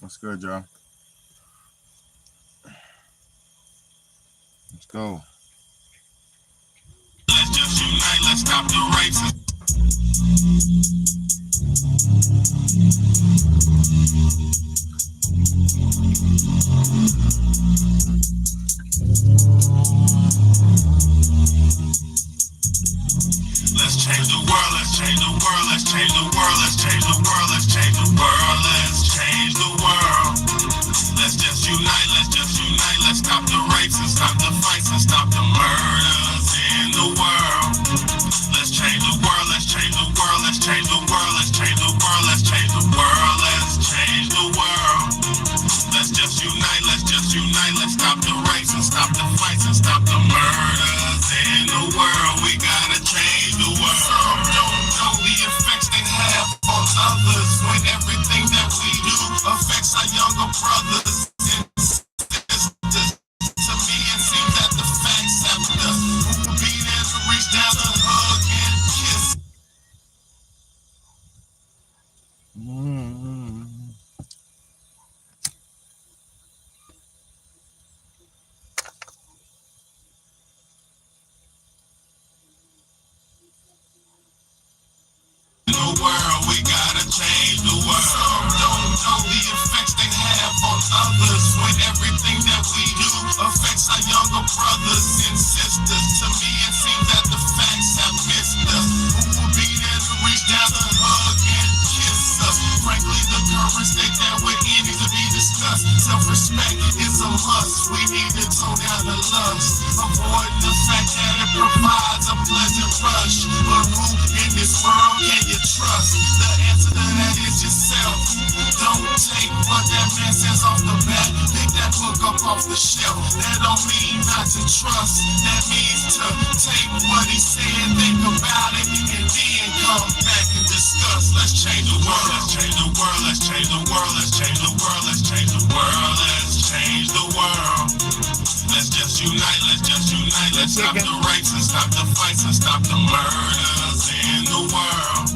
What's good, y'all? Let's go. Let's just unite. Let's stop the racism. Let's change the world. Let's change the world. Let's change the world. Let's change the world. Let's change the world. Let's change the world. Let's just unite. Let's just unite. Let's stop the rapes and stop the fights and stop the murders in the world. Let's change the world. Let's change the world. Let's change the world. Let's change the world. Let's change the world. Let's change the world. Let's just unite. Let's just unite. Let's stop the rapes and stop the fights and stop the murders in the world. We gotta change the world. Some don't know the effects they have on others when everything that we do affects our younger brothers and sisters. To me, it seems that the facts have us. Who will be there to reach down and hug and kiss? The world, we gotta change the world. Some don't know the effects they have on others when everything that we do affects our younger brothers and sisters. To me, it seems that the facts have missed us. Who will be there to reach down and hug and kiss us? Frankly, the current state that we're in needs to be discussed. Self-respect is a must. We need to tone down the lust. Avoid the fact that it provides a pleasant rush. But who in this world can you trust? The answer to that is yourself. Don't take what that man says off the bat. Pick that book up off the shelf. That don't mean not to trust. That means to take what he said, think about it, and then come back and discuss. Let's change the world. Let's change the world. Let's change the world. Let's change the world. Let's change the world. Let's change the world. Let's just unite. Let's just unite. Let's stop the rapes and stop the fights and stop the murders in the world.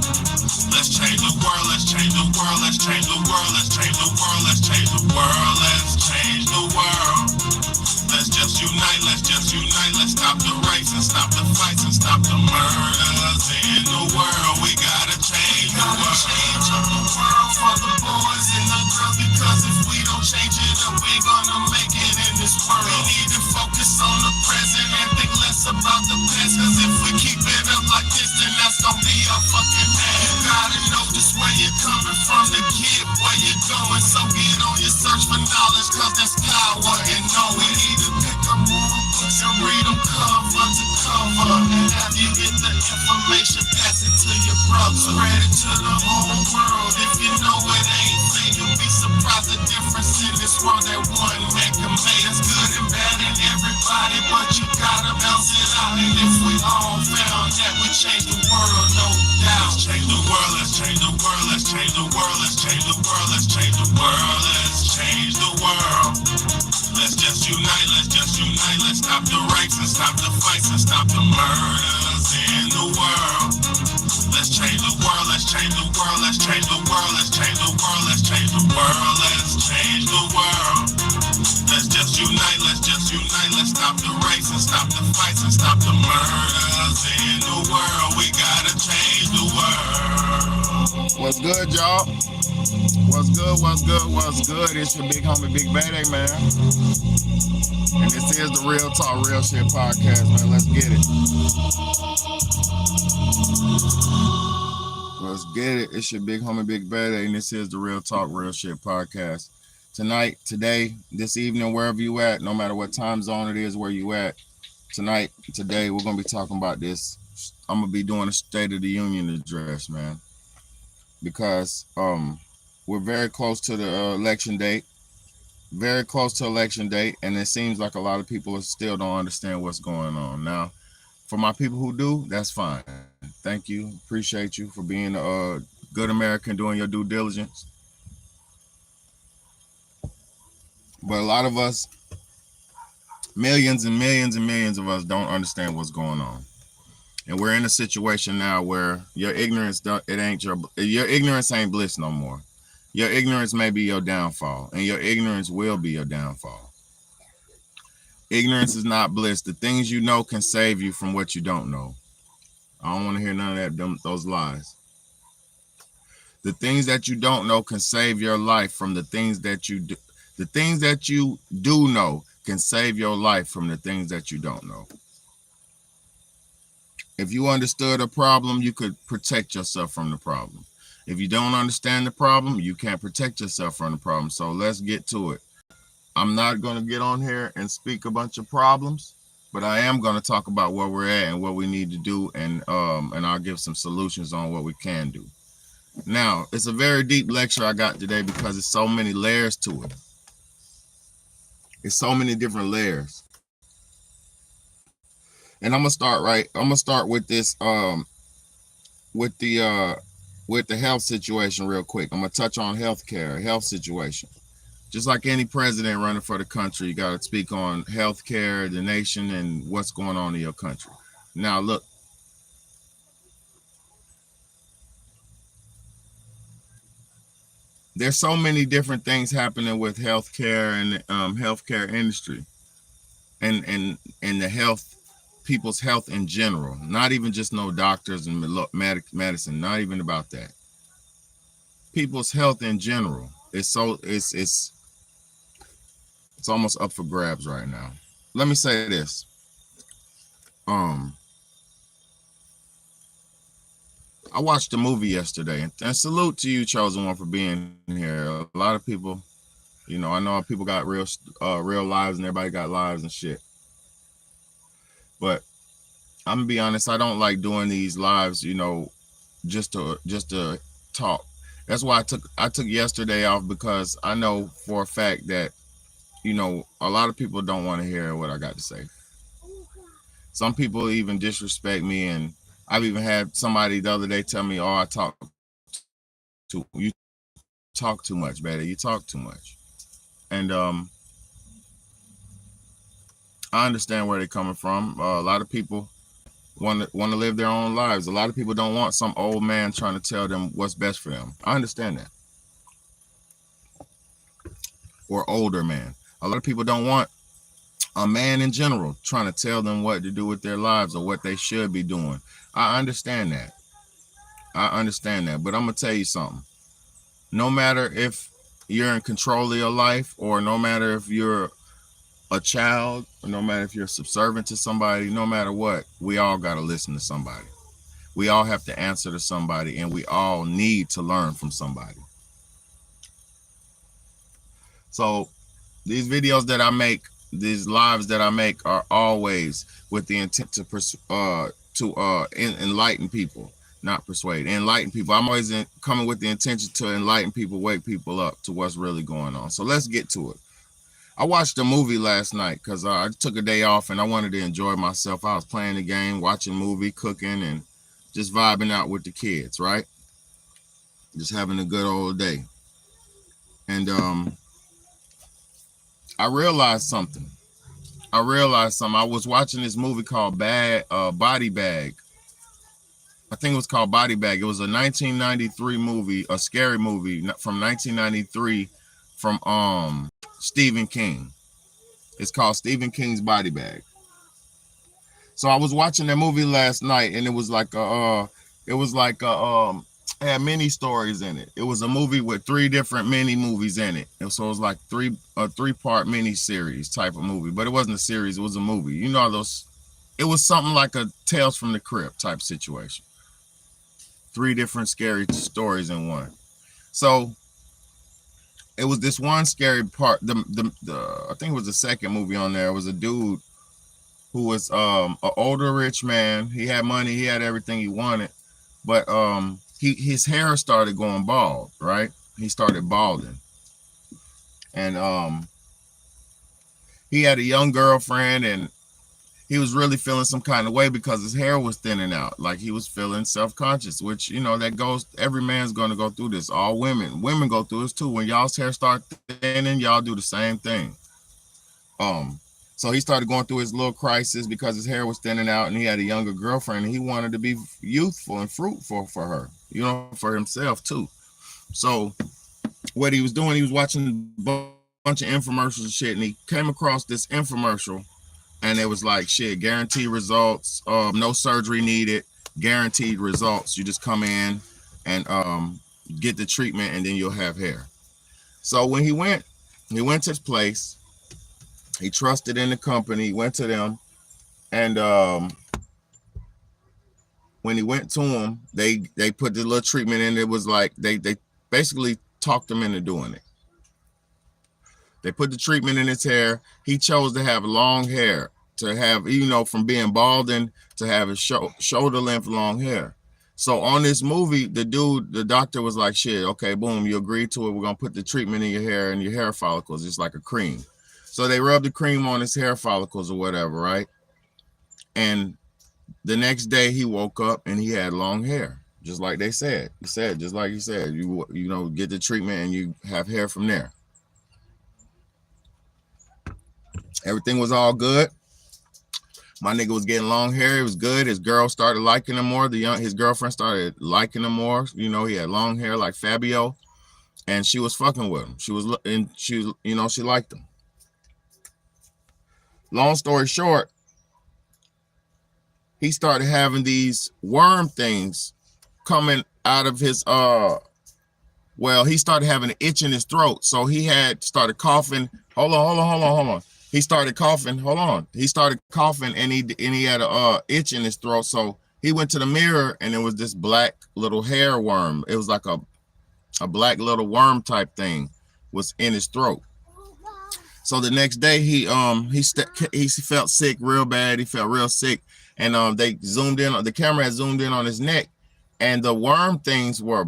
Let's change the world. Let's change the world. Let's change the world. Let's change the world. Let's change the world. Let's change the world. Let's just unite. Let's just unite. Let's stop the rapes and stop the fights and stop the murders in the world. We gotta change the world. Change up the world for the boys and the girls, because if we don't change it up, we're gonna make it in this world. We need to focus on the present and think less about the past, cause if we keep it up like this, then that's gonna be our fucking ass. You gotta know just where you're coming from to get where you're going, so get on your search for knowledge, cause that's power and know we need to pick up more books and read them cover to cover, and have you get the information, pass it to your brother, spread it to the whole world. If you know it ain't fair, you'll be surprised the difference in this world that one man can make. It's good and bad in everybody, but you gotta balance it out. And if we all found that, we change the world, no doubt. Let's change the world. Let's change the world. Let's change the world. Let's change the world. Let's change the world. Let's change the world. Let's just unite. Let's just unite. Let's stop the rapes and stop the fights and stop the murders in the world. Let's change the world. Let's change the world. Let's change the world. Let's change the world. Let's change the world. Let's change the world. Let's just unite. Let's just unite. Let's stop the rapes and stop the fights and stop the murders in the world. We gotta change the world. What's good, y'all? What's good? What's good? What's good? It's your big homie, Big Bayday, man. And this is the Real Talk, Real Shit podcast, man. Let's get it. Let's get it. It's your big homie, Big Bayday, and this is the Real Talk, Real Shit podcast. Tonight, today, this evening, wherever you at, no matter what time zone it is, where you at, tonight, today, we're going to be talking about this. I'm going to be doing a State of the Union address, man, because we're very close to the election date, and it seems like a lot of people still don't understand what's going on. Now, for my people who do, that's fine. Thank you. Appreciate you for being a good American, doing your due diligence. But a lot of us, millions and millions and millions of us, don't understand what's going on. And we're in a situation now where your ignorance ain't bliss no more. Your ignorance may be your downfall, and your ignorance will be your downfall. Ignorance is not bliss. The things you know can save you from what you don't know. I don't want to hear none of those lies. The things that you don't know can save your life from the things that you do. The things that you do know can save your life from the things that you don't know. If you understood a problem, you could protect yourself from the problem. If you don't understand the problem, you can't protect yourself from the problem. So let's get to it. I'm not going to get on here and speak a bunch of problems, but I am going to talk about where we're at and what we need to do, and I'll give some solutions on what we can do. Now, it's a very deep lecture I got today because it's so many layers to it. It's so many different layers. And I'm gonna start with this with the health situation real quick. I'm gonna touch on health situation. Just like any president running for the country, you got to speak on healthcare, the nation, and what's going on in your country. Now, look, there's so many different things happening with healthcare and healthcare industry, and the health, people's health in general. Not even just no doctors and medicine. Not even about that. People's health in general. It's almost up for grabs right now. Let me say this. Um, I watched a movie yesterday, and salute to you, Chosen One, for being here. A lot of people, I know people got real lives, and everybody got lives and shit. But I'm gonna be honest, I don't like doing these lives, just to talk. That's why I took yesterday off, because I know for a fact that a lot of people don't want to hear what I got to say. Some people even disrespect me, and I've even had somebody the other day tell me, "Oh, you talk too much, Betty. You talk too much." And I understand where they're coming from. A lot of people want to live their own lives. A lot of people don't want some old man trying to tell them what's best for them. I understand that. Or older man. A lot of people don't want a man in general trying to tell them what to do with their lives or what they should be doing. I understand that. But I'm going to tell you something. No matter if you're in control of your life, or no matter if you're a child, or no matter if you're subservient to somebody, no matter what, we all got to listen to somebody. We all have to answer to somebody, and we all need to learn from somebody. So these videos that I make, these lives that I make, are always with the intent to enlighten people, not persuade. Enlighten people. I'm always coming with the intention to enlighten people, wake people up to what's really going on. So let's get to it. I watched a movie last night because I took a day off and I wanted to enjoy myself. I was playing the game, watching a movie, cooking, and just vibing out with the kids, right? Just having a good old day. And I realized something. I was watching this movie called Body Bag. I think it was called Body Bag. It was a 1993 movie, a scary movie from 1993 from Stephen King. It's called Stephen King's Body Bag. So I was watching that movie last night, and it was like it had mini stories in it. It was a movie with 3 different mini movies in it. And so it was like a 3-part mini series type of movie, but it wasn't a series, it was a movie. It was something like a Tales from the Crypt type situation. 3 different scary stories in one. So it was this one scary part. I think it was the second movie on there. It was a dude who was an older rich man. He had money, he had everything he wanted, but his hair started going bald, right? He started balding. And he had a young girlfriend, and he was really feeling some kind of way because his hair was thinning out. Like, he was feeling self-conscious, which, that goes, every man's going to go through this. All women go through this too. When y'all's hair start thinning, y'all do the same thing. So he started going through his little crisis because his hair was thinning out, and he had a younger girlfriend, and he wanted to be youthful and fruitful for her, for himself too. So what he was doing, he was watching a bunch of infomercials and shit, and he came across this infomercial, and it was like, shit, guaranteed results, no surgery needed, guaranteed results. You just come in and get the treatment, and then you'll have hair. So when he went to his place. He trusted in the company. He went to them, and when he went to them, they put the little treatment in. It was like they basically talked him into doing it. They put the treatment in his hair. He chose to have long hair, to have, from being balding to have his shoulder length long hair. So on this movie, the doctor was like, shit, okay, boom, you agreed to it. We're going to put the treatment in your hair and your hair follicles. It's like a cream. So they rubbed the cream on his hair follicles or whatever, right? And the next day he woke up and he had long hair, just like they said. He said, just like he said, get the treatment and you have hair from there. Everything was all good. My nigga was getting long hair. It was good. His girl started liking him more. His girlfriend started liking him more. He had long hair like Fabio, and she was fucking with him. She liked him. Long story short, he started having these worm things coming out of his he started having an itch in his throat. So he had started coughing. Hold on. He started coughing. Hold on. He started coughing and he had a itch in his throat. So he went to the mirror and it was this black little hair worm. It was like a black little worm type thing was in his throat. So the next day he felt sick real bad. He felt real sick, and they zoomed in. The camera had zoomed in on his neck, and the worm things were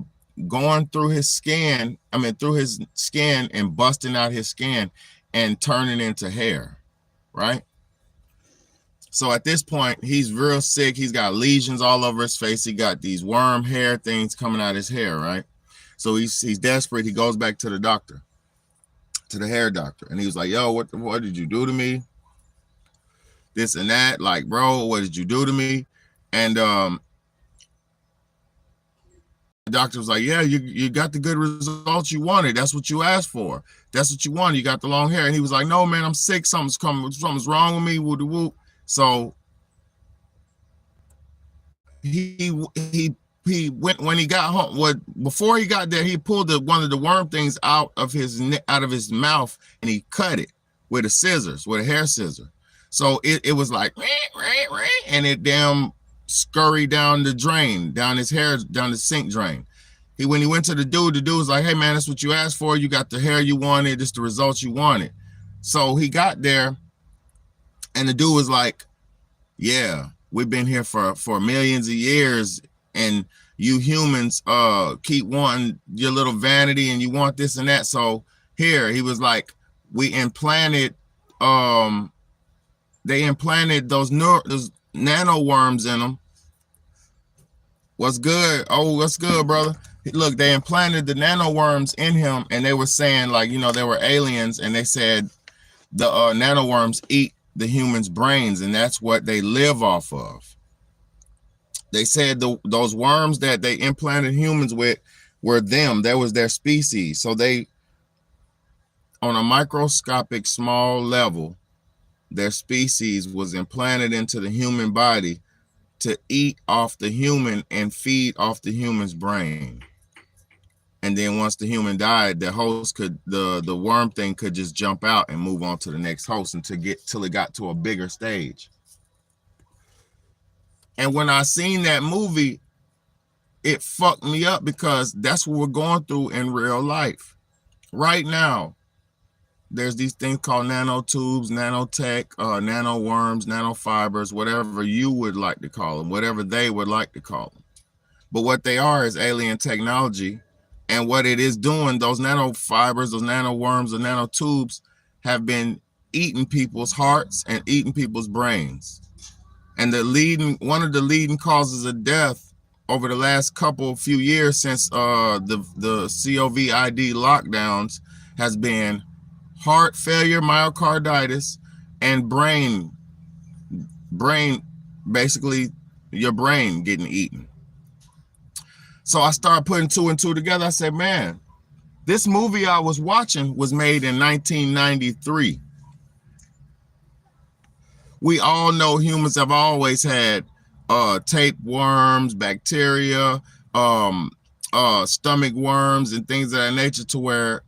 going through his skin. Through his skin and busting out his skin and turning into hair, right? So at this point, he's real sick. He's got lesions all over his face. He got these worm hair things coming out his hair, right? So he's desperate. He goes back to the doctor, to the hair doctor, and he was like, yo, what did you do to me? This and that. Like, bro, what did you do to me? And the doctor was like, yeah, you got the good results you wanted. That's what you asked for. That's what you wanted. You got the long hair. And he was like, no, man, I'm sick. Something's wrong with me. Woo-de-woo. So he went, when he got home, before he got there, he pulled one of the worm things out of his mouth, and he cut it with a hair scissor. So it was like, and it damn scurried down the drain, down his hair, down the sink drain. When he went to the dude was like, hey man, that's what you asked for. You got the hair you wanted. This the results you wanted. So he got there, and the dude was like, yeah, we've been here for millions of years, and you humans keep wanting your little vanity, and you want this and that. So here, he was like, we implanted, they implanted those nano worms in them. What's good? Oh, what's good, brother? Look, they implanted the nano worms in him, and they were saying, like, they were aliens, and they said the nano worms eat the human's brains, and that's what they live off of. They said those worms that they implanted humans with were them. That was their species. So they, on a microscopic small level, their species was implanted into the human body to eat off the human and feed off the human's brain. And then once the human died, the host the worm thing could just jump out and move on to the next host till it got to a bigger stage. And when I seen that movie, it fucked me up, because that's what we're going through in real life. Right now, there's these things called nanotubes, nanotech, nanoworms, nanofibers, whatever you would like to call them, whatever they would like to call them. But what they are is alien technology. And what it is doing, those nanofibers, those nanoworms, the nanotubes have been eating people's hearts and eating people's brains. And one of the leading causes of death over the last few years since the COVID lockdowns has been heart failure, myocarditis, and brain, basically your brain getting eaten. So I started putting two and two together. I said, man, This movie I was watching was made in 1993. We all know humans have always had tapeworms, bacteria, stomach worms, and things of that nature, to where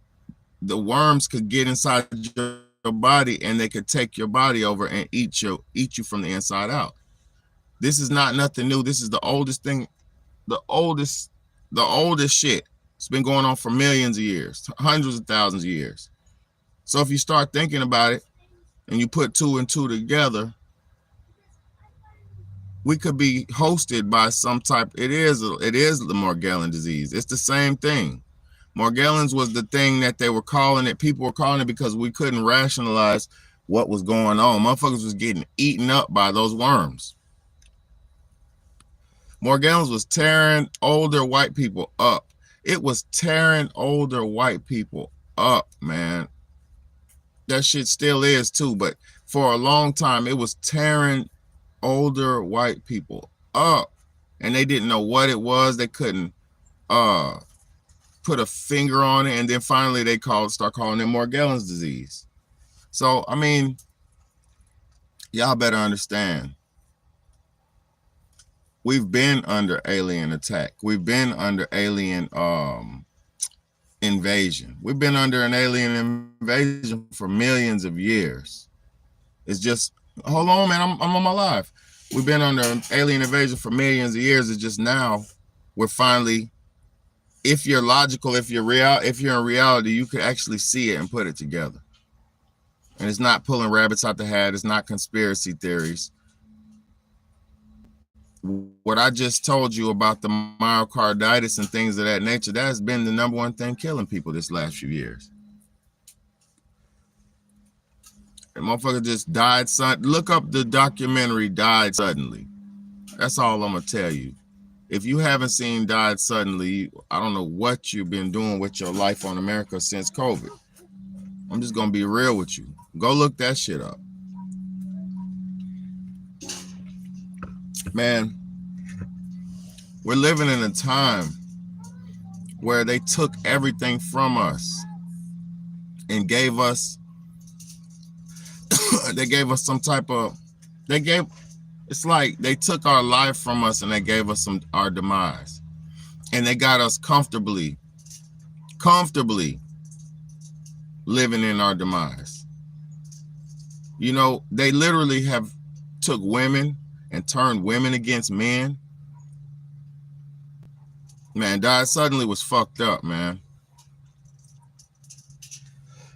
the worms could get inside your body and they could take your body over and eat you from the inside out. This is not nothing new. This is the oldest thing, the oldest shit. It's been going on for millions of years, hundreds of thousands of years. So if you start thinking about it and you put two and two together, we could be hosted by some type. It is the Morgellon disease. It's the same thing. Morgellons was the thing that they were calling it. People were calling it because we couldn't rationalize what was going on. Motherfuckers was getting eaten up by those worms. Morgellons was tearing older white people up. It was tearing older white people up, man. That shit still is too, but for a long time, it was tearing older white people up, and they didn't know what it was. They couldn't put a finger on it, and then finally they start calling it Morgellons disease. So, I mean, y'all better understand. We've been under alien attack. We've been under alien invasion. We've been under an alien invasion for millions of years. It's just, hold on, man, I'm on my live. We've been under an alien invasion for millions of years. It's just now we're finally, if you're logical, if you're in reality, you can actually see it and put it together. And it's not pulling rabbits out the hat. It's not conspiracy theories. What I just told you about the myocarditis and things of that nature, that has been the number one thing killing people this last few years. And motherfucker just died. Look up the documentary Died Suddenly. That's all I'm going to tell you. If you haven't seen Died Suddenly, I don't know what you've been doing with your life on America since COVID. I'm just going to be real with you. Go look that shit up. Man, we're living in a time where they took everything from us and gave us they gave us some type of, it's like they took our life from us and they gave us our demise, and they got us comfortably living in our demise. You know, they literally have took women and turned women against men. Man, Died Suddenly was fucked up, man.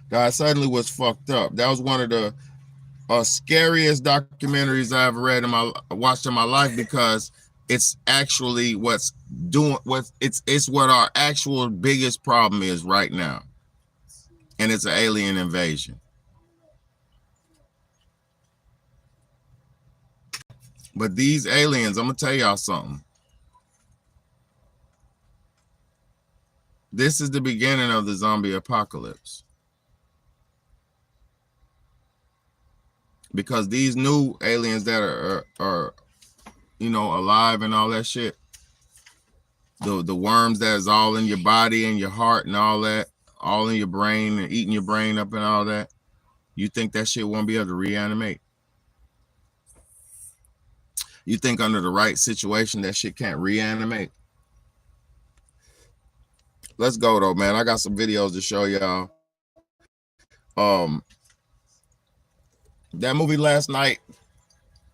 Died Suddenly was fucked up. That was one of the scariest documentaries I ever watched in my life, because it's actually it's what our actual biggest problem is right now. And it's an alien invasion. But these aliens, I'm gonna tell y'all something. This is the beginning of the zombie apocalypse. Because these new aliens that are you know, alive and all that shit, the worms that is all in your body and your heart and all that, all in your brain and eating your brain up and all that, you think that shit won't be able to reanimate? You think under the right situation that shit can't reanimate? Let's go though, man. I got some videos to show y'all. That movie last night,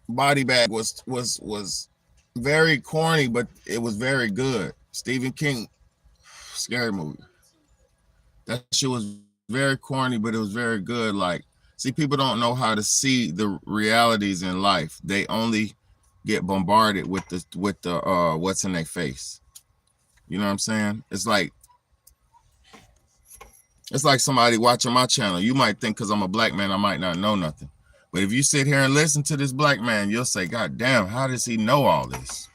Body Bag, was very corny, but it was very good. Stephen King, scary movie. That shit was very corny, but it was very good. Like, see, people don't know how to see the realities in life. They only get bombarded with the what's in their face. You know what I'm saying? It's like somebody watching my channel. You might think because I'm a black man, I might not know nothing. But if you sit here and listen to this black man, you'll say, God damn, how does he know all this?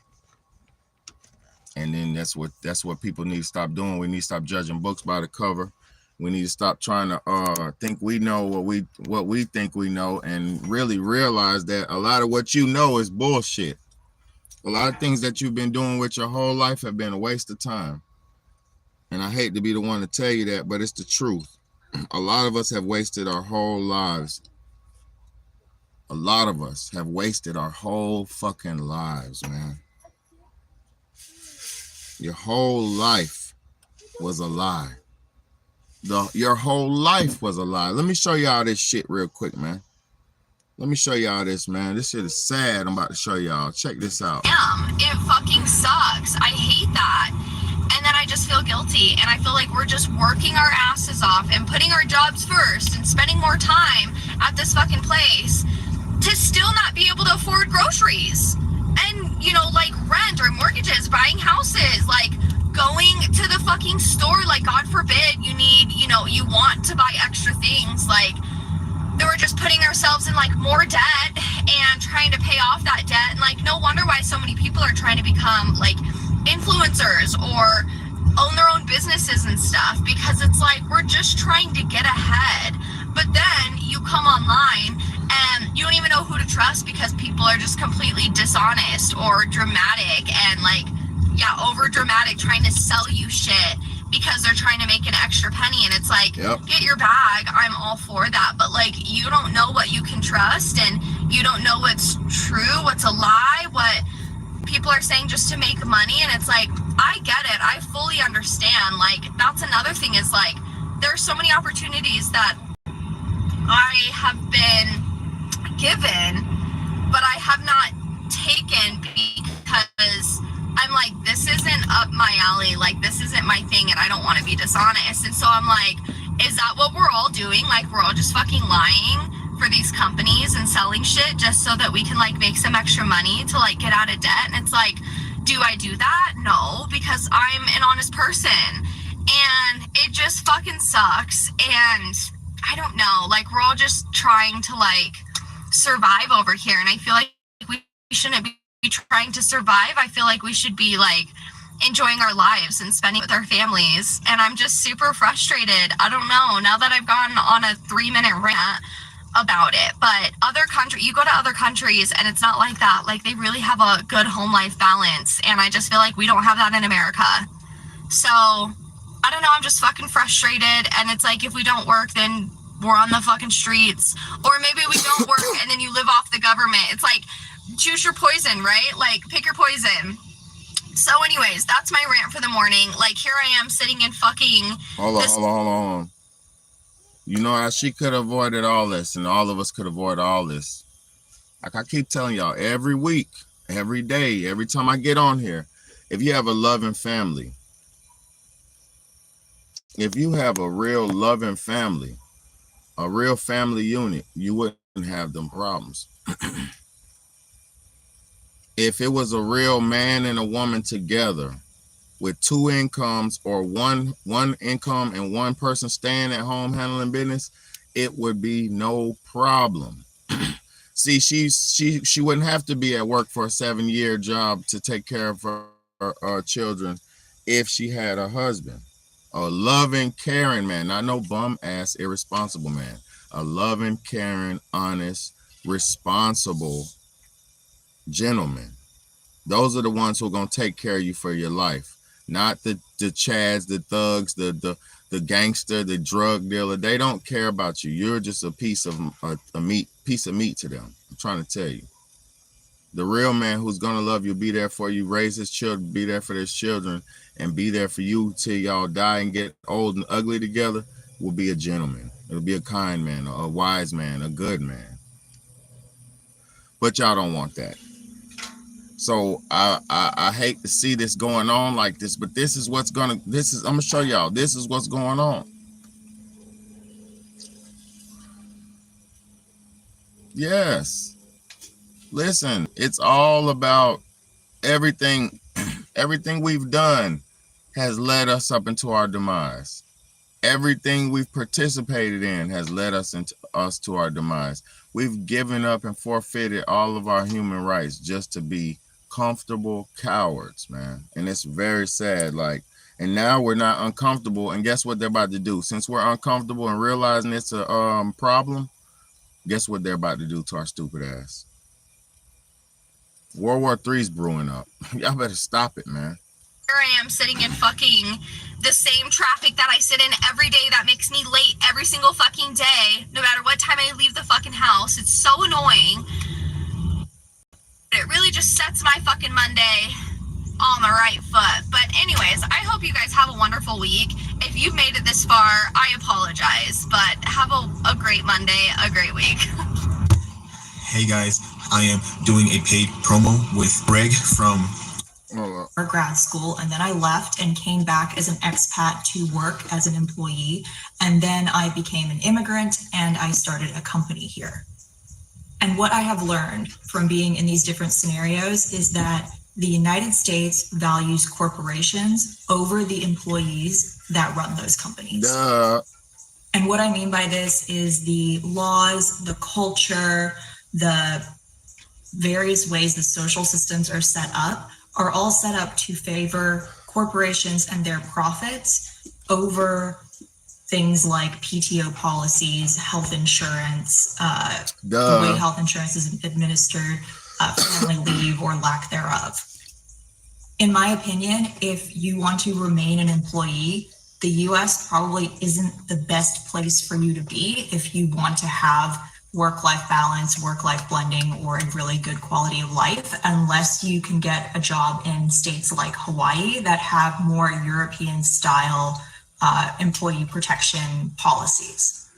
And then that's what people need to stop doing. We need to stop judging books by the cover. We need to stop trying to think we know what we think we know, and really realize that a lot of what you know is bullshit. A lot of things that you've been doing with your whole life have been a waste of time. And I hate to be the one to tell you that, but it's the truth. A lot of us have wasted our whole lives. A lot of us have wasted our whole fucking lives, man. Your whole life was a lie. Your whole life was a lie. Let me show y'all this shit real quick, man. Let me show y'all this, man. This shit is sad. I'm about to show y'all. Check this out. It fucking sucks. I hate that. And then I just feel guilty. And I feel like we're just working our asses off and putting our jobs first and spending more time at this fucking place to still not be able to afford groceries. And, you know, like rent or mortgages, buying houses, like going to the fucking store. Like, God forbid you need, you know, you want to buy extra things. Like, we're just putting ourselves in like more debt and trying to pay off that debt. And like, no wonder why so many people are trying to become like influencers or own their own businesses and stuff, because it's like we're just trying to get ahead. But then you come online and you don't even know who to trust, because people are just completely dishonest or dramatic and like, yeah, over dramatic, trying to sell you shit because they're trying to make an extra penny. And it's like, Get your bag, I'm all for that, but like, you don't know what you can trust, and you don't know what's true, what's a lie, what people are saying just to make money. And it's like, I get it, I fully understand. Like, that's another thing, is like, there's so many opportunities that I have been given, but I have not taken, because I'm like, this isn't up my alley, like this isn't my thing, and I don't want to be dishonest. And so I'm like, is that what we're all doing? Like, we're all just fucking lying for these companies and selling shit just so that we can like make some extra money to like get out of debt? And it's like, do I do that? No, because I'm an honest person, and it just fucking sucks. And I don't know, like, we're all just trying to like survive over here, and I feel like we shouldn't be trying to survive. I feel like we should be like enjoying our lives and spending with our families. And I'm just super frustrated. I don't know, now that I've gone on a 3-minute rant about it. But you go to other countries and it's not like that. Like, they really have a good home life balance, and I just feel like we don't have that in America. So I don't know, I'm just fucking frustrated. And it's like, if we don't work, then we're on the fucking streets. Or maybe we don't work and then you live off the government. It's like, choose your poison, right? Like, pick your poison. So anyways, that's my rant for the morning. Like, here I am sitting in fucking... Hold on. You know how she could have avoided all this, and all of us could avoid all this. Like I keep telling y'all, every week, every day, every time I get on here, if you have a loving family, if you have a real loving family, a real family unit, you wouldn't have them problems. If it was a real man and a woman together with 2 incomes, or one income and one person staying at home handling business, it would be no problem. See, she wouldn't have to be at work for a 7-year job to take care of her children if she had a husband. A loving, caring man, not no bum ass, irresponsible man. A loving, caring, honest, responsible gentleman. Those are the ones who are going to take care of you for your life. Not the chads, the thugs, the gangster, the drug dealer. They don't care about you. You're just a piece of meat to them. I'm trying to tell you. The real man who's going to love you, be there for you, raise his children, be there for his children, and be there for you till y'all die and get old and ugly together, will be a gentleman. It'll be a kind man, a wise man, a good man. But y'all don't want that. So I hate to see this going on like this, but I'm gonna show y'all, this is what's going on. Yes. Listen, it's all about everything we've done has led us up into our demise. Everything we've participated in has led us to our demise. We've given up and forfeited all of our human rights just to be comfortable cowards, man. And it's very sad. Like, and now we're not uncomfortable. And guess what they're about to do? Since we're uncomfortable and realizing it's a problem, guess what they're about to do to our stupid ass? World War III's brewing up. Y'all better stop it, man. Here I am sitting in fucking the same traffic that I sit in every day that makes me late every single fucking day, no matter what time I leave the fucking house. It's so annoying. It really just sets my fucking Monday on the right foot. But anyways, I hope you guys have a wonderful week. If you've made it this far, I apologize, but have a great Monday, a great week. Hey guys, I am doing a paid promo with Greg from grad school, and then I left and came back as an expat to work as an employee, and then I became an immigrant and I started a company here. And what I have learned from being in these different scenarios is that the United States values corporations over the employees that run those companies. Duh. And what I mean by this is the laws, the culture, the various ways the social systems are set up are all set up to favor corporations and their profits over things like PTO policies, health insurance, the way health insurance is administered, family leave or lack thereof. In my opinion, if you want to remain an employee, the US probably isn't the best place for you to be if you want to have work-life balance, work-life blending, or a really good quality of life, unless you can get a job in states like Hawaii that have more European style employee protection policies.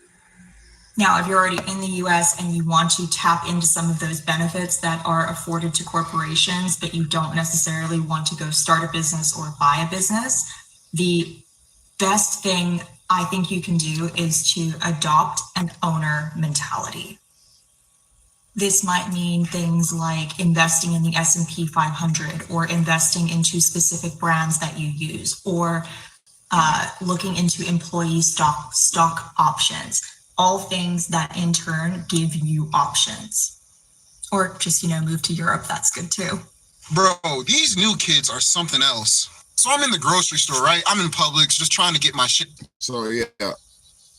Now, if you're already in the US and you want to tap into some of those benefits that are afforded to corporations, but you don't necessarily want to go start a business or buy a business, the best thing I think you can do is to adopt an owner mentality. This might mean things like investing in the S&P 500 or investing into specific brands that you use, or looking into employee stock options, all things that in turn give you options. Or just, move to Europe, that's good too. Bro, these new kids are something else. So I'm in the grocery store, right? I'm in Publix just trying to get my shit. So yeah,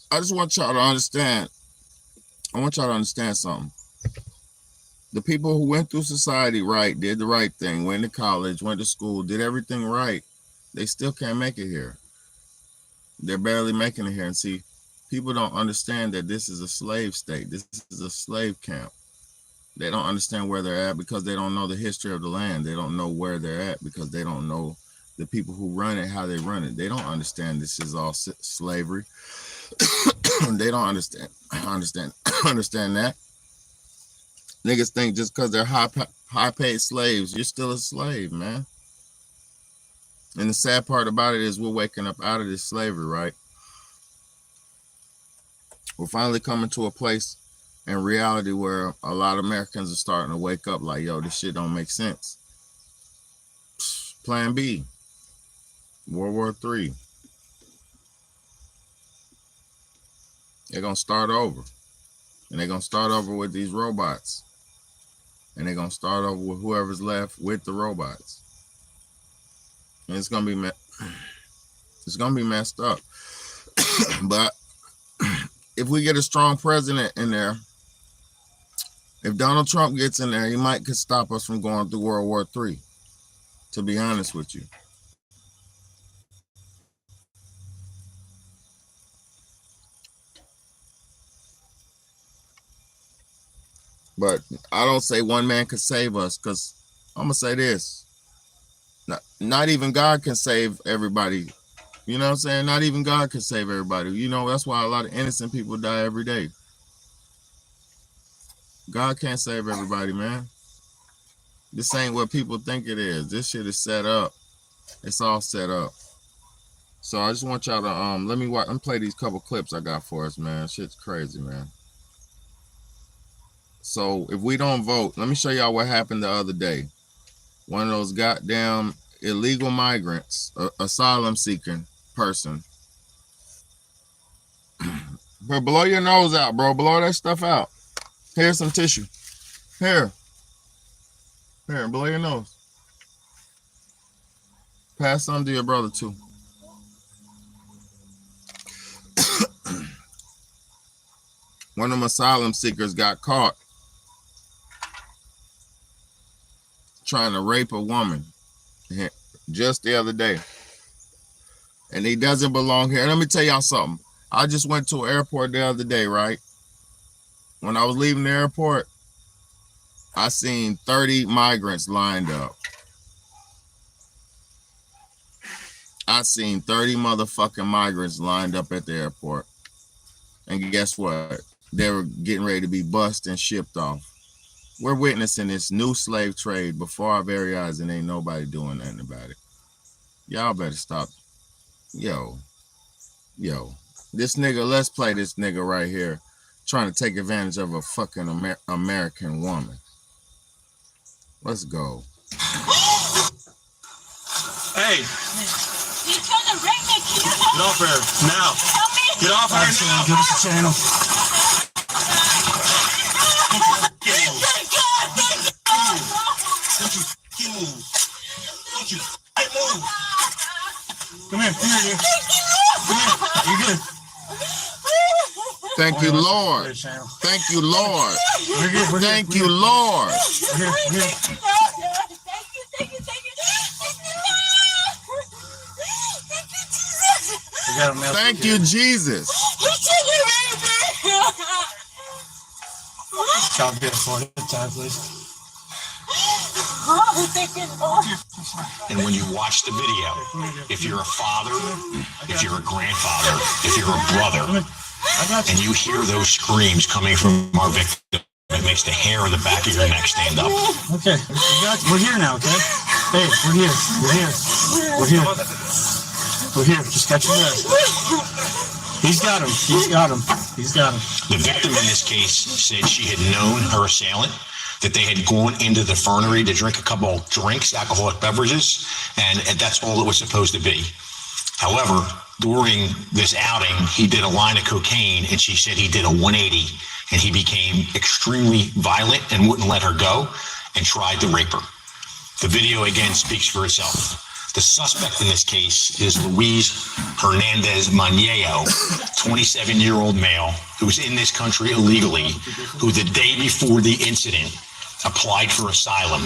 I just want y'all to understand. I want y'all to understand something. The people who went through society right, did the right thing, went to college, went to school, did everything right, they still can't make it here. They're barely making it here. And see, people don't understand that this is a slave state. This is a slave camp. They don't understand where they're at because they don't know the history of the land. They don't know where they're at because they don't know the people who run it, how they run it. They don't understand this is all slavery. They don't understand that. Niggas think just because they're high paid slaves, you're still a slave, man. And the sad part about it is we're waking up out of this slavery, right? We're finally coming to a place in reality where a lot of Americans are starting to wake up like, yo, this shit don't make sense. Plan B, World War III. They're going to start over. And they're going to start over with these robots. And they're going to start over with whoever's left with the robots. And it's going to be messed up. But if we get a strong president in there, if Donald Trump gets in there, he could stop us from going through World War III, to be honest with you. But I don't say one man could save us, because I'm going to say this. Not even God can save everybody. You know what I'm saying? Not even God can save everybody. That's why a lot of innocent people die every day. God can't save everybody, man. This ain't what people think it is. This shit is set up. It's all set up. So I just want y'all to let me play these couple clips I got for us, man. Shit's crazy, man. So if we don't vote, let me show y'all what happened the other day. One of those goddamn illegal migrants, asylum seeking person. Bro, blow your nose out, bro. Blow that stuff out. Here's some tissue. Here, blow your nose. Pass some to your brother too. One of them asylum seekers got caught trying to rape a woman just the other day. And he doesn't belong here. Let me tell y'all something. I just went to an airport the other day, right? When I was leaving the airport, I seen 30 migrants lined up. I seen 30 motherfucking migrants lined up at the airport. And guess what? They were getting ready to be bussed and shipped off. We're witnessing this new slave trade before our very eyes, and ain't nobody doing nothing about it. Y'all better stop. Yo. This nigga, let's play this nigga right here trying to take advantage of a fucking American woman. Let's go. Hey. Get off her now. Get off her now. Give us a channel. Come here. Come here. You good? Thank you, Lord. Thank you, Lord. Thank you, Lord. Thank you, Jesus. Child get for it. Time, please. And when you watch the video, if you're a father, if you're a grandfather, if you're a brother, and you hear those screams coming from our victim, it makes the hair on the back of your neck stand up. Okay, we're here now, okay? Hey, we're here. Just catch your breath. He's got him. The victim in this case said she had known her assailant, that they had gone into the fernery to drink a couple of drinks, alcoholic beverages, and that's all it was supposed to be. However, during this outing, he did a line of cocaine, and she said he did a 180, and he became extremely violent and wouldn't let her go and tried to rape her. The video, again, speaks for itself. The suspect in this case is Luis Hernandez Mañeo, 27-year-old male who was in this country illegally, who the day before the incident applied for asylum.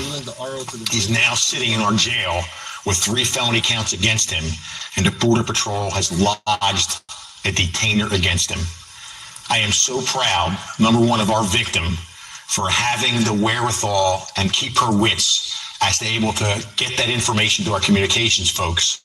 He's now sitting in our jail with 3 felony counts against him, and the Border Patrol has lodged a detainer against him. I am so proud, number one, of our victim for having the wherewithal and keep her wits as to able to get that information to our communications folks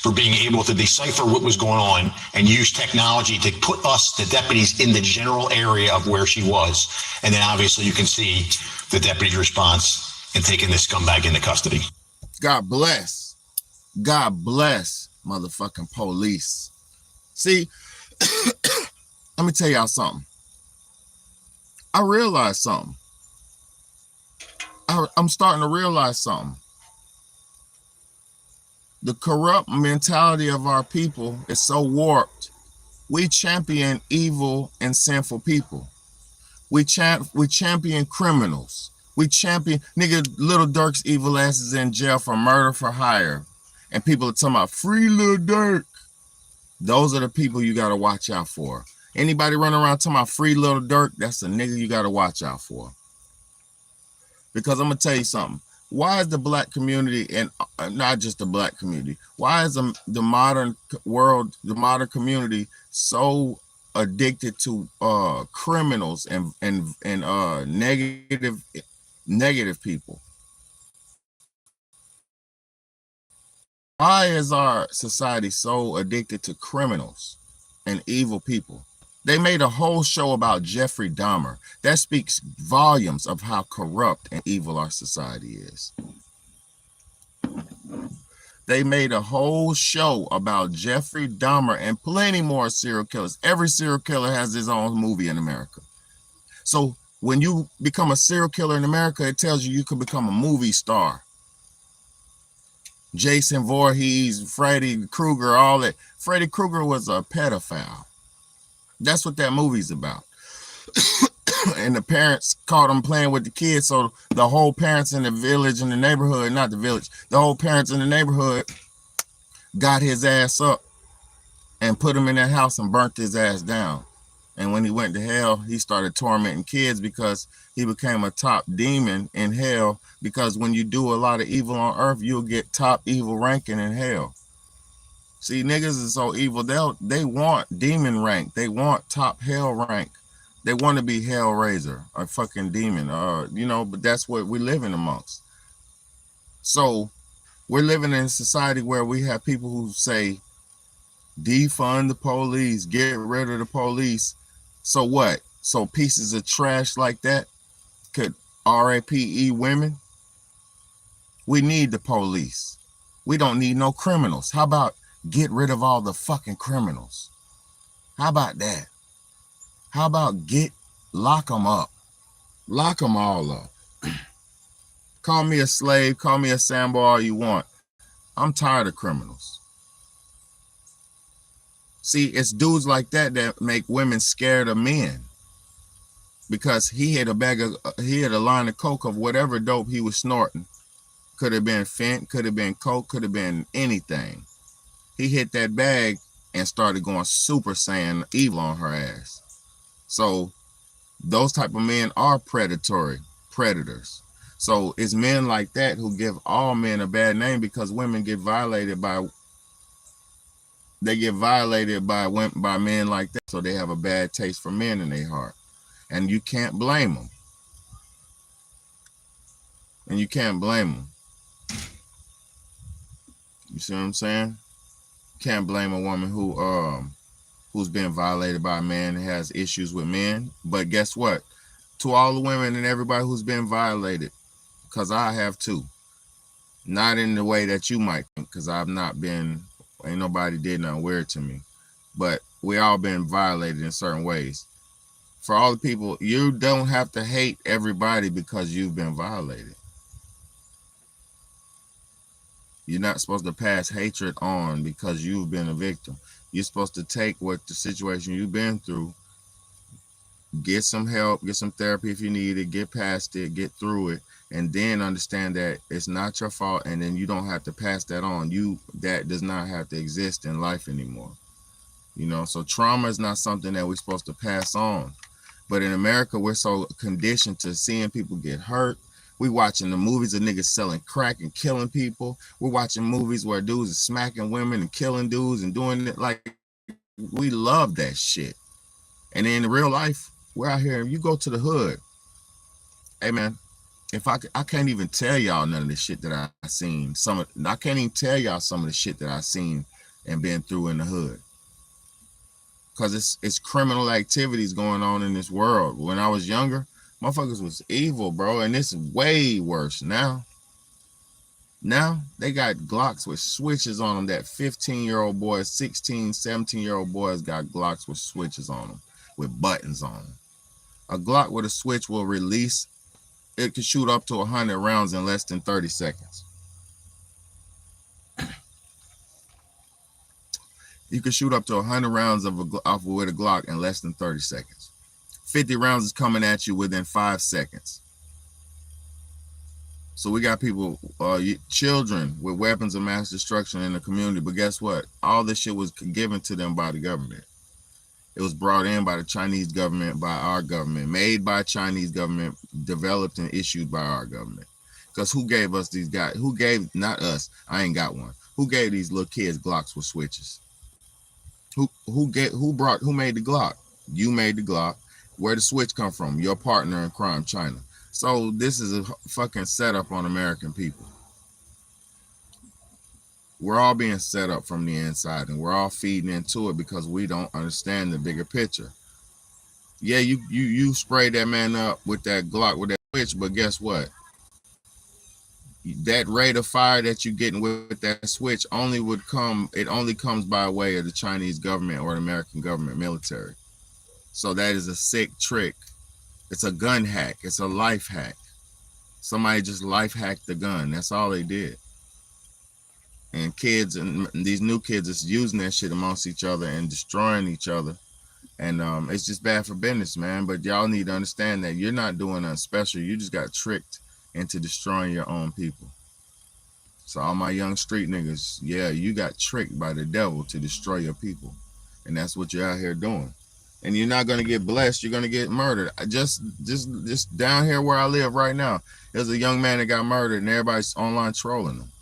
for being able to decipher what was going on and use technology to put us, the deputies, in the general area of where she was. And then obviously you can see the deputy response in taking this scumbag into custody. God bless. God bless motherfucking police. See, let me tell y'all something. I realized something. I'm starting to realize something. The corrupt mentality of our people is so warped. We champion evil and sinful people. We champion criminals. We champion, nigga, Little Dirk's evil ass is in jail for murder for hire. And people are talking about free Little Dirk. Those are the people you got to watch out for. Anybody running around talking about free Little Dirk, that's the nigga you got to watch out for. Because I'm going to tell you something. Why is the black community, and not just the black community, why is the modern world, the modern community so addicted to criminals and negative people? Why is our society so addicted to criminals and evil people? They made a whole show about Jeffrey Dahmer. That speaks volumes of how corrupt and evil our society is. They made a whole show about Jeffrey Dahmer and plenty more serial killers. Every serial killer has his own movie in America. So when you become a serial killer in America, it tells you can become a movie star. Jason Voorhees, Freddy Krueger, all that. Freddy Krueger was a pedophile. That's what that movie's about. And the parents caught him playing with the kids, so the whole parents in the village, in the neighborhood, not the village, the whole parents in the neighborhood got his ass up and put him in that house and burnt his ass down. And when he went to hell, he started tormenting kids because he became a top demon in hell, because when you do a lot of evil on earth, you'll get top evil ranking in hell. See, niggas is so evil. They want demon rank. They want top hell rank. They want to be Hellraiser or fucking demon. You know, but that's what we're living amongst. So we're living in a society where we have people who say, defund the police, get rid of the police. So what? So pieces of trash like that could RAPE women? We need the police. We don't need no criminals. How about get rid of all the fucking criminals? How about that? How about lock them up? Lock them all up. Call me a slave, call me a Sambo all you want. I'm tired of criminals. See, it's dudes like that that make women scared of men. Because he had a line of coke of whatever dope he was snorting. Could have been fent, could have been coke, could have been anything. He hit that bag and started going Super Saiyan evil on her ass. So those type of men are predators. So it's men like that who give all men a bad name because women get violated by men like that. So they have a bad taste for men in their heart. And you can't blame them. You see what I'm saying? Can't blame a woman who's been violated by a man and has issues with men. But guess what? To all the women and everybody who's been violated, because I have too. Not in the way that you might think, because I've not been, ain't nobody did nothing weird to me. But we all been violated in certain ways. For all the people, you don't have to hate everybody because you've been violated. You're not supposed to pass hatred on because you've been a victim. You're supposed to take what the situation you've been through, get some help, get some therapy if you need it, get past it, get through it, and then understand that it's not your fault, and then you don't have to pass that on. That does not have to exist in life anymore. You know, so trauma is not something that we're supposed to pass on. But in America, we're so conditioned to seeing people get hurt. We watching the movies of niggas selling crack and killing people. We're watching movies where dudes are smacking women and killing dudes and doing it. Like, we love that shit. And in real life, we're out here. You go to the hood. Hey man, if I can't even tell y'all none of the shit that I seen. I can't even tell y'all some of the shit that I seen and been through in the hood. Because it's criminal activities going on in this world. When I was younger, motherfuckers was evil, bro, and it's way worse now. Now they got Glocks with switches on them. That 15-year-old boys, 16, 17-year-old boys got Glocks with switches on them, with buttons on them. A Glock with a switch will release. It can shoot up to 100 rounds in less than 30 seconds. You can shoot up to 100 rounds with a Glock in less than 30 seconds. 50 rounds is coming at you within 5 seconds. So we got people, children with weapons of mass destruction in the community. But guess what? All this shit was given to them by the government. It was brought in by the Chinese government, by our government, made by Chinese government, developed and issued by our government. Because who gave us these guys? Not us. I ain't got one. Who gave these little kids Glocks with switches? Who made the Glock? You made the Glock. Where the switch come from? Your partner in crime, China. So this is a fucking setup on American people. We're all being set up from the inside, and we're all feeding into it because we don't understand the bigger picture. Yeah, you sprayed that man up with that Glock with that switch, but guess what? That rate of fire that you're getting with that switch only comes by way of the Chinese government or the American government military. So that is a sick trick. It's a gun hack. It's a life hack. Somebody just life hacked the gun. That's all they did. And kids and these new kids is using that shit amongst each other and destroying each other. And it's just bad for business, man. But y'all need to understand that you're not doing nothing special. You just got tricked into destroying your own people. So all my young street niggas, yeah, you got tricked by the devil to destroy your people. And that's what you're out here doing. And you're not going to get blessed. You're going to get murdered. Just down here where I live right now, there's a young man that got murdered and everybody's online trolling him.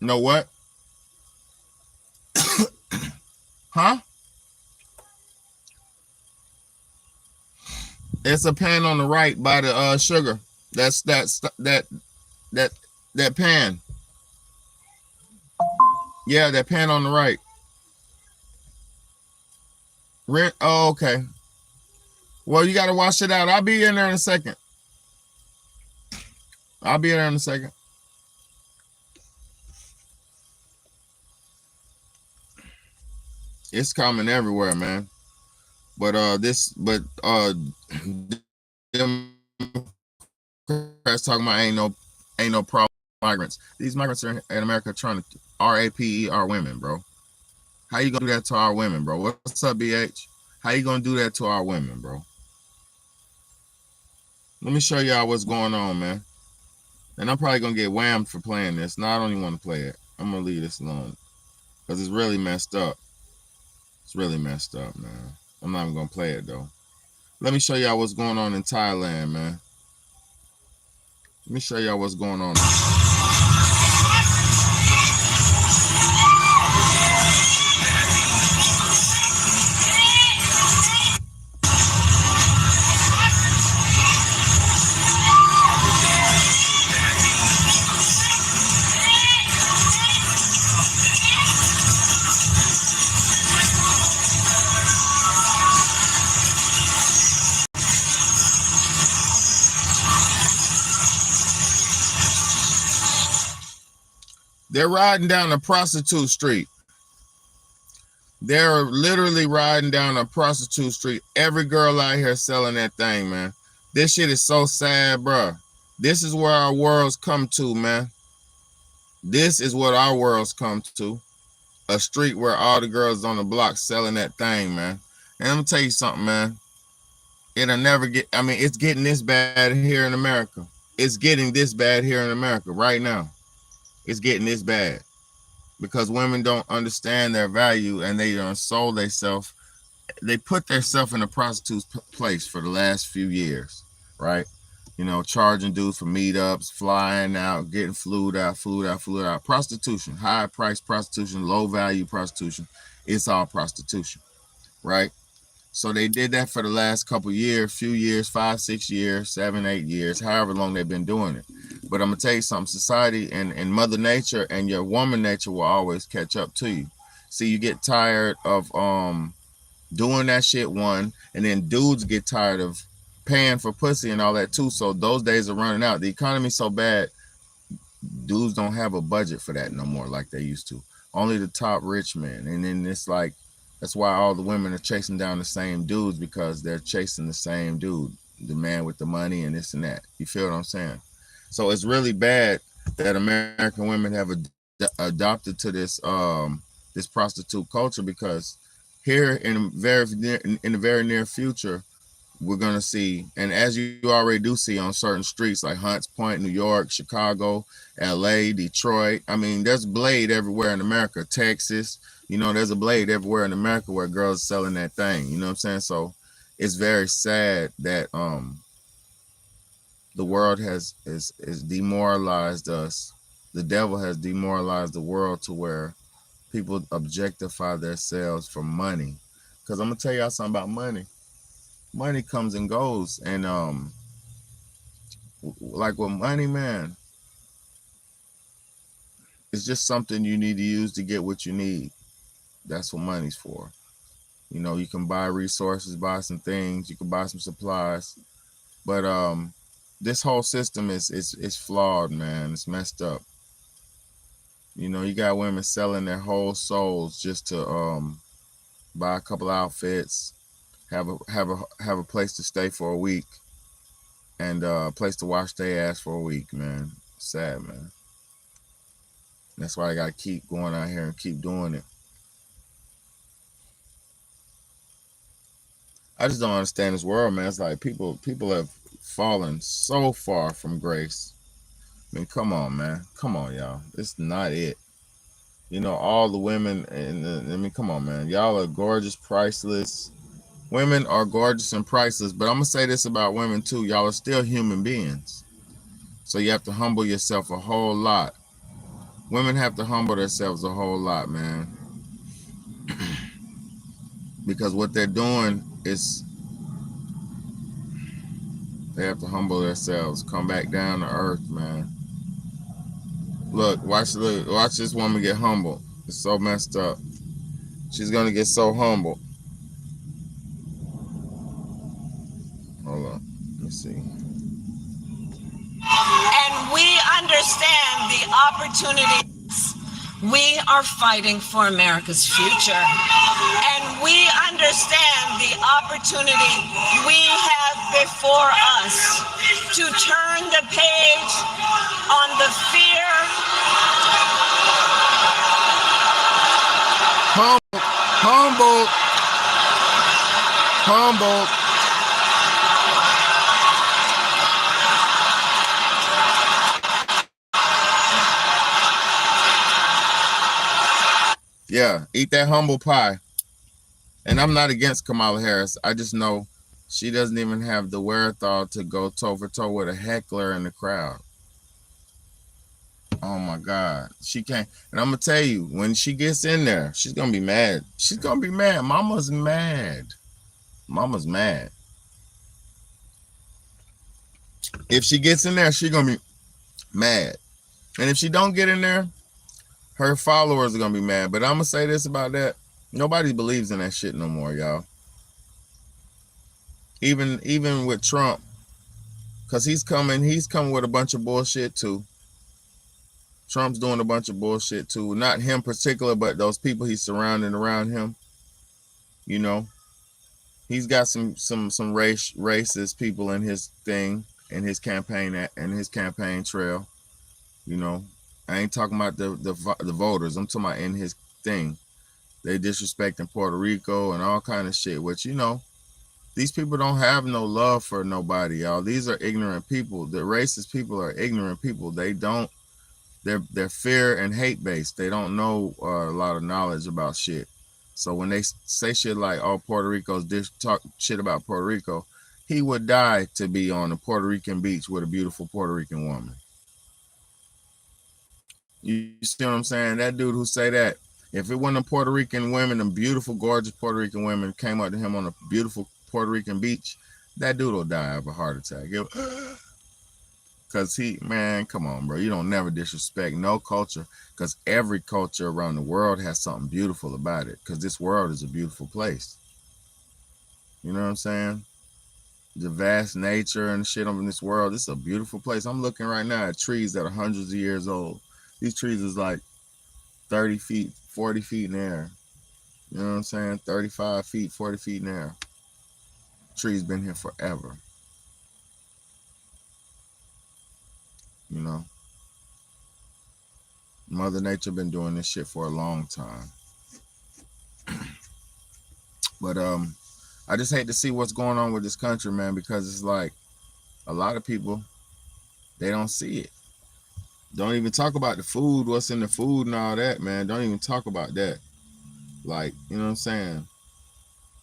No what? Huh? It's a pan on the right by the sugar. That's that pan. Yeah, that pan on the right. Oh, okay. Well, you gotta wash it out. I'll be in there in a second. I'll be in there in a second. It's coming everywhere, man. But Democrats talking about ain't no problem with migrants. These migrants are in America trying to RAPE our women, bro. How you gonna do that to our women, bro? What's up, BH? How you gonna do that to our women, bro? Let me show y'all what's going on, man. And I'm probably gonna get whammed for playing this. No, I don't even want to play it. I'm gonna leave this alone because it's really messed up. It's really messed up, man. I'm not even gonna play it though. Let me show y'all what's going on in Thailand, man. Let me show y'all what's going on. They're riding down a prostitute street. They're literally riding down a prostitute street. Every girl out here selling that thing, man. This shit is so sad, bro. This is where our worlds come to, man. This is what our worlds come to. A street where all the girls on the block selling that thing, man. And I'm gonna tell you something, man. It'll never get, I mean, it's getting this bad here in America. It's getting this bad here in America right now. It's getting this bad because women don't understand their value and they don't sold themselves. They put themselves in a prostitute's place for the last few years, right? You know, charging dudes for meetups, flying out, getting flued out. Prostitution, high price prostitution, low value prostitution. It's all prostitution, right? So they did that for the last couple years, few years, 5, 6 years, 7, 8 years, however long they've been doing it. But I'm gonna tell you something, society and Mother Nature and your woman nature will always catch up to you. See, you get tired of doing that shit, one, and then dudes get tired of paying for pussy and all that too. So those days are running out. The economy's so bad, dudes don't have a budget for that no more like they used to. Only the top rich men. And then it's like, that's why all the women are chasing down the same dudes, because they're chasing the same dude, the man with the money and this and that. You feel what I'm saying? So it's really bad that American women have adopted to this this prostitute culture, because here in the very near future, we're gonna see, and as you already do see on certain streets like Hunts Point, New York, Chicago, LA, Detroit. I mean, there's Blade everywhere in America, Texas. You know, there's a Blade everywhere in America where girls are selling that thing. You know what I'm saying? So it's very sad that the world has demoralized us. The devil has demoralized the world to where people objectify themselves for money. Because I'm gonna tell y'all something about money. Money comes and goes, and like with money, man, it's just something you need to use to get what you need. That's what money's for. You know, you can buy resources, buy some things, you can buy some supplies, but this whole system is flawed, man. It's messed up. You know, you got women selling their whole souls just to buy a couple outfits, have a place to stay for a week, and a place to wash their ass for a week, man. Sad, man. That's why I gotta keep going out here and keep doing it. I just don't understand this world, man. It's like people have fallen so far from grace. I mean, come on, man. Come on, y'all. It's not it. You know, all the women, and I mean, come on, man. Y'all are gorgeous, priceless. Women are gorgeous and priceless, but I'm gonna say this about women too. Y'all are still human beings. So you have to humble yourself a whole lot Women have to humble themselves a whole lot, man. Because what they're doing is they have to humble themselves, come back down to earth, man. Look, watch this woman get humbled. It's so messed up. She's gonna get so humble. Hold on, let me see. And we understand the opportunities. We are fighting for America's future. And we understand the opportunity we have before us to turn the page on the fear. Humble. Yeah, eat that humble pie. And I'm not against Kamala Harris. I just know she doesn't even have the wherewithal to go toe for toe with a heckler in the crowd. Oh my God. She can't. And I'm going to tell you, when she gets in there, she's going to be mad. She's going to be mad. Mama's mad. Mama's mad. If she gets in there, she's going to be mad. And if she don't get in there, her followers are going to be mad. But I'm going to say this about that. Nobody believes in that shit no more, y'all. Even with Trump, because he's coming with a bunch of bullshit too. Trump's doing a bunch of bullshit too. Not him particular, but those people he's surrounding around him. You know, he's got some racist people in his thing, in his campaign trail. You know, I ain't talking about the voters. I'm talking about in his thing. They disrespecting Puerto Rico and all kind of shit, which, you know, these people don't have no love for nobody, y'all. These are ignorant people. The racist people are ignorant people. They're fear and hate based. They don't know a lot of knowledge about shit. So when they say shit like, oh, Puerto Rico's talk shit about Puerto Rico, he would die to be on a Puerto Rican beach with a beautiful Puerto Rican woman. You see what I'm saying? That dude who say that, if it wasn't a Puerto Rican women, them beautiful, gorgeous Puerto Rican women came up to him on a beautiful Puerto Rican beach, that dude will die of a heart attack. Because man, come on, bro. You don't never disrespect no culture, because every culture around the world has something beautiful about it, because this world is a beautiful place. You know what I'm saying? The vast nature and shit in this world, this is a beautiful place. I'm looking right now at trees that are hundreds of years old. These trees is like 30 feet, 40 feet in the air. You know what I'm saying? 35 feet, 40 feet in the air. Trees been here forever. You know? Mother Nature been doing this shit for a long time. But I just hate to see what's going on with this country, man, because it's like a lot of people, they don't see it. Don't even talk about the food, what's in the food and all that, man. Don't even talk about that. Like, you know what I'm saying?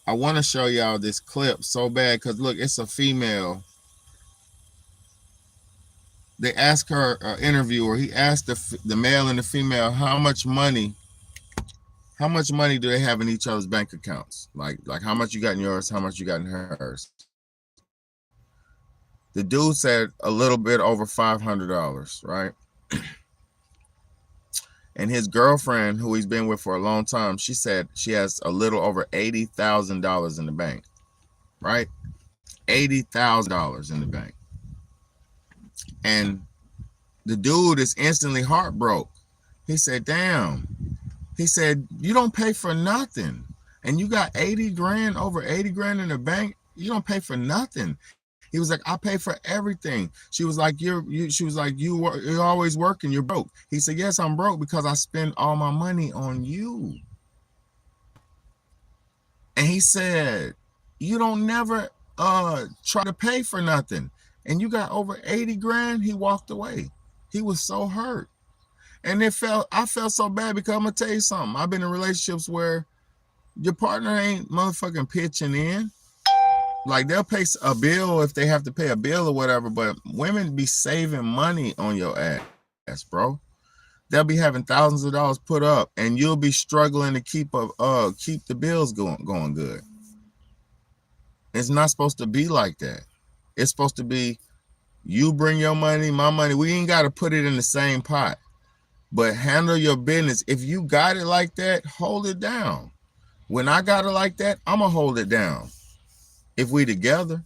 I want to show y'all this clip so bad, because look, it's a female. They asked her, interviewer, he asked the male and the female, how much money do they have in each other's bank accounts? Like how much you got in yours, how much you got in hers? The dude said a little bit over $500, right? And his girlfriend, who he's been with for a long time, she said she has a little over $80,000 in the bank, right? $80,000 in the bank. And the dude is instantly heartbroken. He said, damn. He said, you don't pay for nothing. And you got 80 grand, over 80 grand in the bank. You don't pay for nothing. He was like, I pay for everything. She was like, you're always working, you're broke. He said, yes, I'm broke because I spend all my money on you. And he said, you don't never try to pay for nothing. And you got over 80 grand. He walked away. He was so hurt. And I felt so bad, because I'm gonna tell you something. I've been in relationships where your partner ain't motherfucking pitching in. Like, they'll pay a bill if they have to pay a bill or whatever, but women be saving money on your ass, bro. they'll be having thousands of dollars put up, and you'll be struggling to keep the bills going good. It's not supposed to be like that. It's supposed to be you bring your money, my money. We ain't got to put it in the same pot, but handle your business. If you got it like that, hold it down. When I got it like that, I'm gonna hold it down. If we together,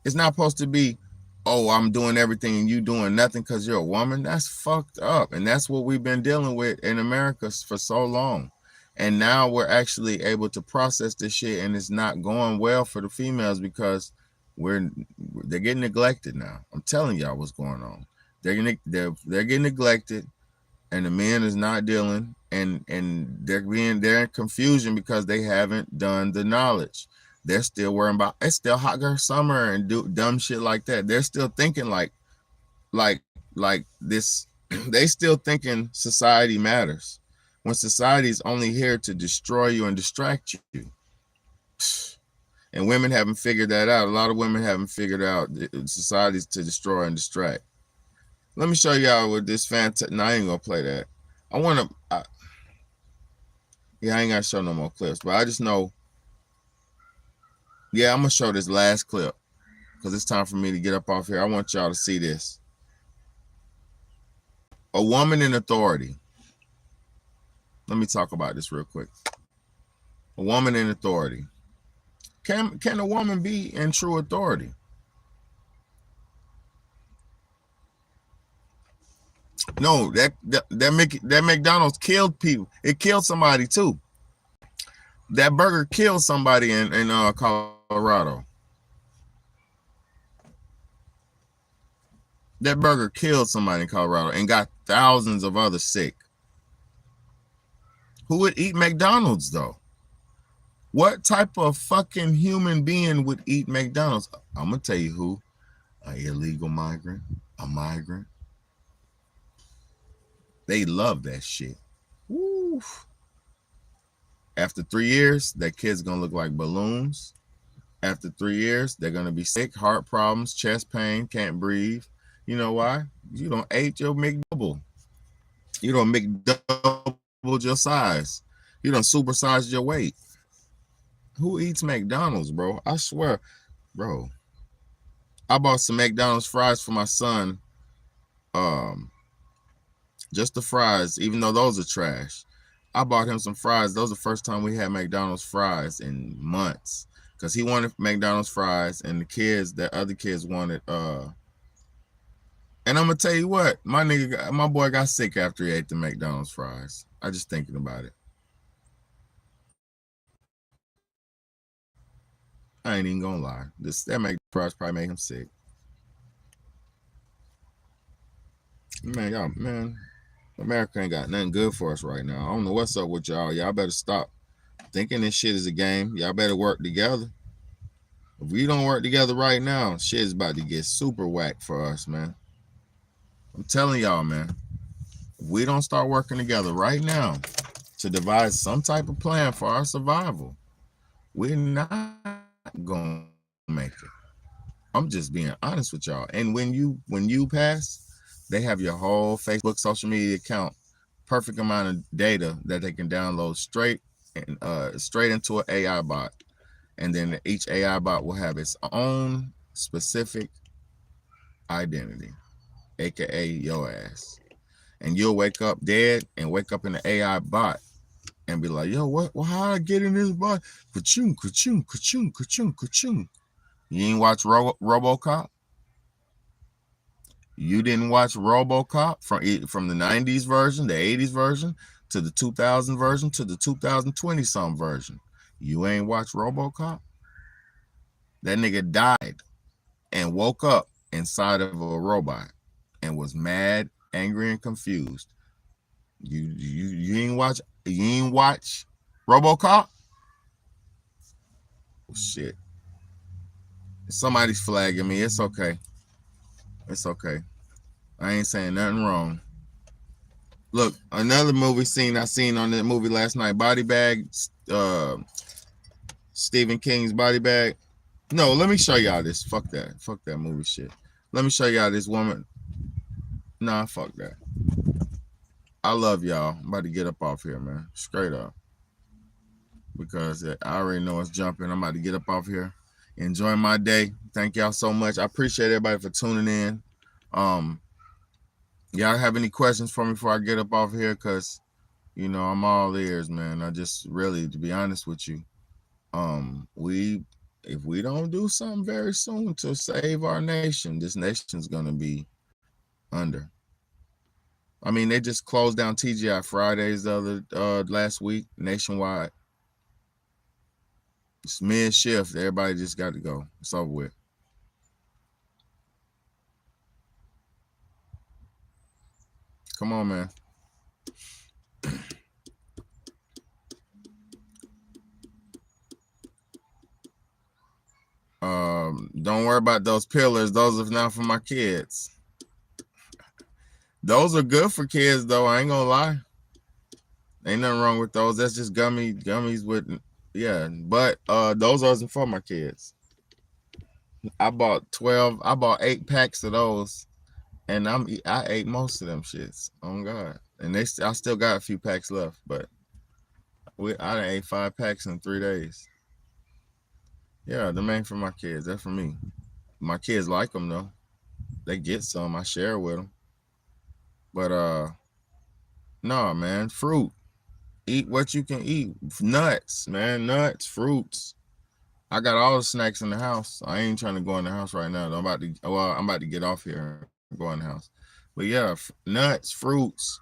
it's not supposed to be, oh, I'm doing everything and you doing nothing because you're a woman. That's fucked up. And that's what we've been dealing with in America for so long. And now we're actually able to process this shit, and it's not going well for the females because they're getting neglected now. I'm telling y'all what's going on. They're getting neglected, and the men is not dealing, and they're in confusion because they haven't done the knowledge. They're still worrying about it's still hot girl summer and do dumb shit like that. They're still thinking like this. They still thinking society matters when society is only here to destroy you and distract you. And women haven't figured that out. A lot of women haven't figured out society's to destroy and distract. Let me show y'all with this fantastic. No, I ain't gonna play that. I ain't gotta show no more clips, but I just know. Yeah, I'm gonna show this last clip because it's time for me to get up off here. I want y'all to see this. A woman in authority. Let me talk about this real quick. A woman in authority. Can a woman be in true authority? No, that McDonald's killed people. It killed somebody too. That burger killed somebody in Colorado. That burger killed somebody in Colorado and got thousands of others sick. Who would eat McDonald's though? What type of fucking human being would eat McDonald's? I'm gonna tell you who. An illegal migrant, a migrant. They love that shit. Woo. After 3 years, that kid's gonna look like balloons. After 3 years, they're gonna be sick, heart problems, chest pain, can't breathe. You know why? You don't ate your McDouble. You don't McDouble your size. You don't supersize your weight. Who eats McDonald's, bro? I swear, bro. I bought some McDonald's fries for my son. Just the fries, even though those are trash. I bought him some fries. Those are the first time we had McDonald's fries in months. Because he wanted McDonald's fries and the other kids wanted and I'm gonna tell you what, my boy got sick after he ate the McDonald's fries. I just thinking about it. I ain't even gonna lie. That McDonald's fries probably made him sick. Man, America ain't got nothing good for us right now. I don't know what's up with y'all. Y'all better stop thinking this shit is a game. Y'all better work together. If we don't work together right now, shit is about to get super whack for us, man. I'm telling y'all, man. If we don't start working together right now to devise some type of plan for our survival, we're not gonna make it. I'm just being honest with y'all. And when you pass, they have your whole Facebook social media account, perfect amount of data that they can download straight into an AI bot. And then each AI bot will have its own specific identity, aka your ass. And you'll wake up dead and wake up in the AI bot and be like, yo, what? Well, how I get in this bot? Ka-choom, ka-choom, ka-choom, ka-choom, ka-choom. You ain't watch RoboCop? You didn't watch RoboCop from the 90s version, the 80s version, to the 2000 version, to the 2020 some version. You ain't watch RoboCop? That nigga died and woke up inside of a robot and was mad, angry, and confused. You ain't watch RoboCop? Oh, shit. Somebody's flagging me. It's okay. It's okay. I ain't saying nothing wrong. Look, another movie I seen on that movie last night, Body Bag, Stephen King's Body Bag. No, let me show y'all this. Fuck that movie shit. Let me show y'all this woman. Nah, fuck that. I love y'all. I'm about to get up off here, man. Straight up. Because I already know it's jumping. I'm about to get up off here. Enjoy my day. Thank y'all so much. I appreciate everybody for tuning in. Y'all have any questions for me before I get up off here? Because, you know, I'm all ears, man. I just really, to be honest with you, if we don't do something very soon to save our nation, this nation's gonna be under. I mean, they just closed down TGI Fridays the other last week nationwide. It's mid shift. Everybody just got to go. It's over with. Come on, man. Don't worry about those pillars. Those are not for my kids. Those are good for kids, though. I ain't gonna lie. Ain't nothing wrong with those. That's just gummies with, yeah. But those wasn't for my kids. I bought 8 packs of those, and I ate most of them shits. Oh God. And I still got a few packs left, but I done ate 5 packs in 3 days. Yeah, them ain't for my kids. That's for me. My kids like them though. They get some. I share with them. But no, man. Fruit. Eat what you can eat. Nuts, man. Nuts, fruits. I got all the snacks in the house. I ain't trying to go in the house right now. I'm about to get off here and go in the house. But yeah, nuts, fruits.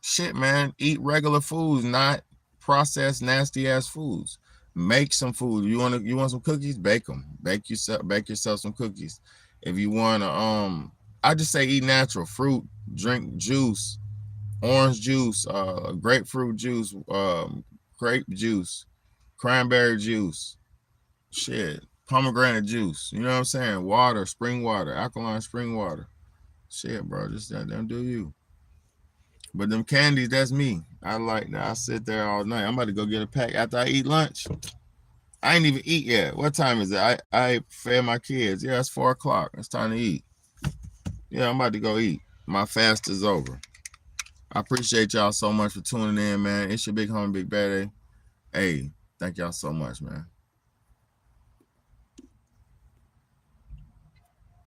Shit, man. Eat regular foods, not processed nasty ass foods. Make some food. You want some cookies? Bake them. Bake yourself some cookies. If you want to, I just say eat natural fruit, drink juice, orange juice, grapefruit juice, grape juice, cranberry juice, shit, pomegranate juice. You know what I'm saying? Water, spring water, alkaline spring water. Shit, bro, just don't do you. But them candies, that's me. I like that. I sit there all night. I'm about to go get a pack after I eat lunch. I ain't even eat yet. What time is it? I fed my kids. Yeah, it's 4 o'clock. It's time to eat. Yeah, I'm about to go eat. My fast is over. I appreciate y'all so much for tuning in, man. It's your big homie, Big Bad A. Hey, thank y'all so much, man.